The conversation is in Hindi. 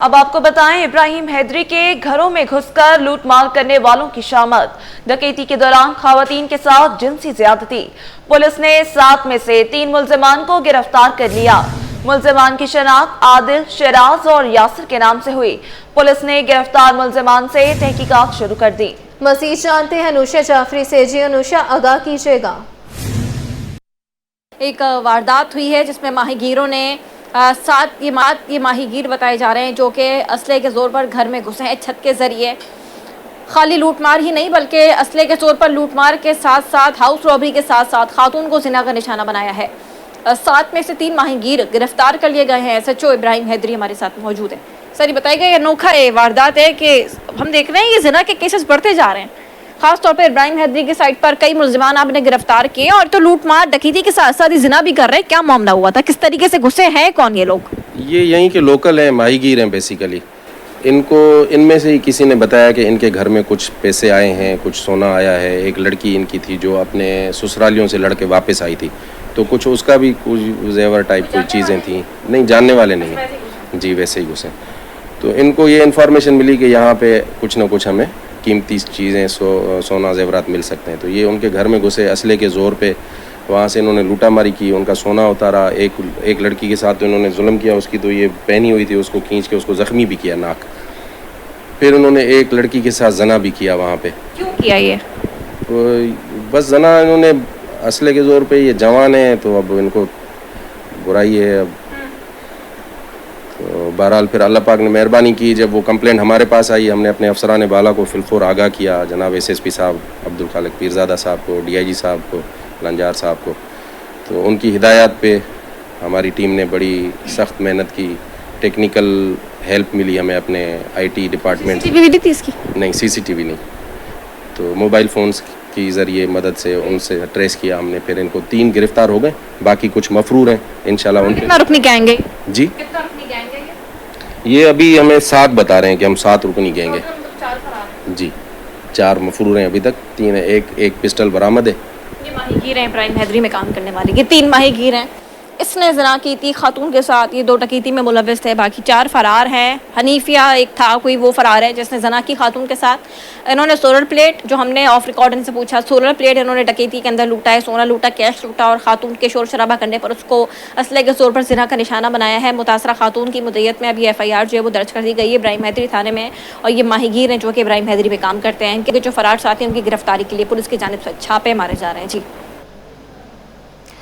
अब आपको बताएं, इब्राहिम हैदरी के घरों में घुसकर लूटमार करने वालों की शामत। डकैती के दौरान खवातीन के साथ जिनसी ज्यादती। पुलिस ने 7 में से 3 मुल्जिमान को गिरफ्तार कर लिया। मुल्जिमान की शनाख्त आदिल, शराज और यासिर के नाम से हुई। पुलिस ने गिरफ्तार मुल्जिमान से तहकीकात शुरू कर दी। मजीद जानते हैं अनुषा जाफरी से। जी अनुषा, आगाह कीजिएगा। एक वारदात हुई है जिसमें माहीगीरों ने 7 ये माहीगीर बताए जा रहे हैं जो कि असले के ज़ोर पर घर में घुसे हैं छत के ज़रिए। खाली लूटमार ही नहीं बल्कि असले के ज़ोर पर लूटमार के साथ साथ हाउस रॉबरी के साथ साथ खातून को जिना का निशाना बनाया है। 7 में से 3 माहीगीर गिरफ्तार कर लिए गए हैं। SHO इब्राहिम हैदरी हमारे साथ मौजूद है। सर, ये बताइएगा, ये अनोखा वारदात है कि हम देख रहे हैं ये जिना के केसेस बढ़ते जा रहे हैं। खास तौर पर इब्राहिम हैदरी की साइड पर कई मुल्जिमान आपने गिरफ्तार किए और तो लूटमार डकैती के साथ साथ जिना भी कर रहे हैं। क्या मामला हुआ था, किस तरीके से घुसे हैं, कौन ये लोग? ये यहीं के लोकल हैं, माहीगीर हैं बेसिकली। इनमें से ही किसी ने बताया कि इनके घर में कुछ पैसे आए हैं, कुछ सोना आया है। एक लड़की इनकी थी जो अपने ससुरालियों से लड़के वापस आई थी, तो कुछ उसका भी कुछ जेवर टाइप कोई चीज़ें थी। नहीं, जानने वाले नहीं जी, वैसे ही घुसे। तो इनको ये इन्फॉर्मेशन मिली कि यहाँ पे कुछ ना कुछ हमें कीमती चीज़ें सोना जेवरात मिल सकते हैं। तो ये उनके घर में घुसे असले के ज़ोर पे। वहाँ से इन्होंने लूटामारी की, उनका सोना उतारा। एक लड़की के साथ तो इन्होंने जुल्म किया, उसकी तो ये पहनी हुई थी, उसको खींच के उसको ज़ख्मी भी किया नाक। फिर उन्होंने एक लड़की के साथ जना भी किया वहाँ पे। क्यों किया ये? तो बस जना इन्होंने असले के ज़ोर पे, ये जवान है तो अब इनको बुराई है। अब तो बहरहाल फिर अल्लाह पाक ने मेहरबानी की, जब वो कंप्लेंट हमारे पास आई, हमने अपने अफसरान बाला को फिलफोर आगाह किया, जनाब SSP साहब अब्दुल खालिक पीरज़ादा साहब को, DIG साहब को, लंजार साहब को। तो उनकी हिदायत पे हमारी टीम ने बड़ी सख्त मेहनत की। टेक्निकल हेल्प मिली हमें अपने IT डिपार्टमेंट से। CCTV थी इसकी? नहीं, CCTV नहीं, तो मोबाइल फ़ोन्स की ज़रिए मदद से उनसे ट्रेस किया हमने। फिर इनको 3 गिरफ़्तार हो गए, बाकी कुछ मफरूर हैं इंशाल्लाह। उनके कितना रुकनी गैंग है जी, कितना रुकनी गैंग है ये अभी हमें 7 बता रहे हैं कि हम 7 रुकनी गएंगे जी। 4 मफरूर हैं अभी तक, 3 है, एक पिस्टल बरामद है। ये माहीगीर हैं इब्राहिम हैदरी में काम करने वाले, ये 3 माहीगीर हैं। इसने जना की थी खातून के साथ, ये 2 डकैती में मुलविस थे, बाकी 4 फरार हैं। हनीफिया एक था कोई, वो फरार है जिसने जना की खातून के साथ। इन्होंने सोलर प्लेट, जो हमने ऑफ रिकॉर्ड इनसे पूछा, सोलर प्लेट इन्होंने डकैती के अंदर लूटा है, सोना लूटा, कैश लूटा और खातून के शोर शराबा करने पर उसको असले के जोर पर जना का निशाना बनाया है। मुतासरा खातून की मुद्दत में अभी FIR जो है वो दर्ज कर दी गई है इब्राहिम हैदरी थाने में। और ये माहीगीर हैं जो कि इब्राहिम हैदरी में काम करते हैं, इनके जो फरार साथी हैं उनकी गिरफ्तारी के लिए पुलिस की जानिब से छापे मारे जा रहे हैं। जी।